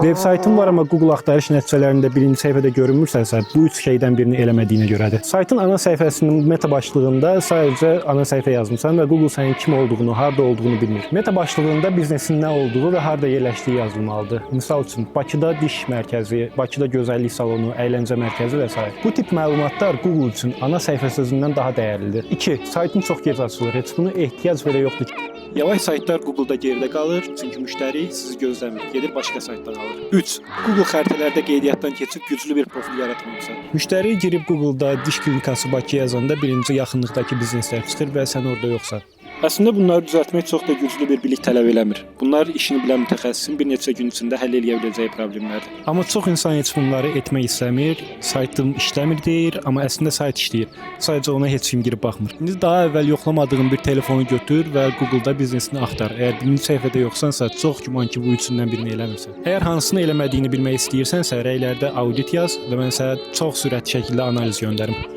Veb-saytın var, amma Google axtarış nəticələrində birinci səhifədə görünmürsənsə, bu üç şeydən birini eləmədiyinə görədir. Saytın ana səhifəsinin meta başlığında sadəcə ana səhifə yazmısan və Google sənin kim olduğunu, harda olduğunu bilmir. Meta başlığında biznesin nə olduğu və harda yerləşdiyi yazılmalıdır. Misal üçün, Bakıda diş mərkəzi, Bakıda gözəllik salonu, əyləncə mərkəzi və s. Bu tip məlumatlar Google üçün ana səhifə sözündən daha dəyərlidir. 2. Saytın çox gec açılır. Heç bunu ehtiyac belə yoxdur ki. Yavaş saytlar Google'da geridə qalır, çünki müştəri sizi gözləmir, gedir başqa saytdan alır. 3. Google xəritələrdə qeydiyyatdan keçib güclü bir profil yaratmamısan. Müştəri girib Google'da diş klinikası Bakı yazanda birinci yaxınlıqdakı bizneslər çıxır və sən orada yoxsan. Əslində bunları düzəltmək çox da güclü bir bilik tələb eləmir. Bunlar işini bilən mütəxəssisin bir neçə gün içində həll edə biləcəyi problemlərdir. Amma çox insan heç bunları etmək istəmir, saytım işləmir deyir, amma əslində sayt işləyir. Sadəcə ona heç kim girib baxmır. İndi daha əvvəl yoxlamadığın bir telefonu götür və Google'da biznesini axtar. Əgər birinci səhifədə yoxsansa, çox güman ki, bu üçündən birini eləmirsən. Əgər hansını eləmədiyini bilmək istəyirsənsə, rəylərdə audit yaz və mən sənə çox sürətli şəkildə analiz göndərim.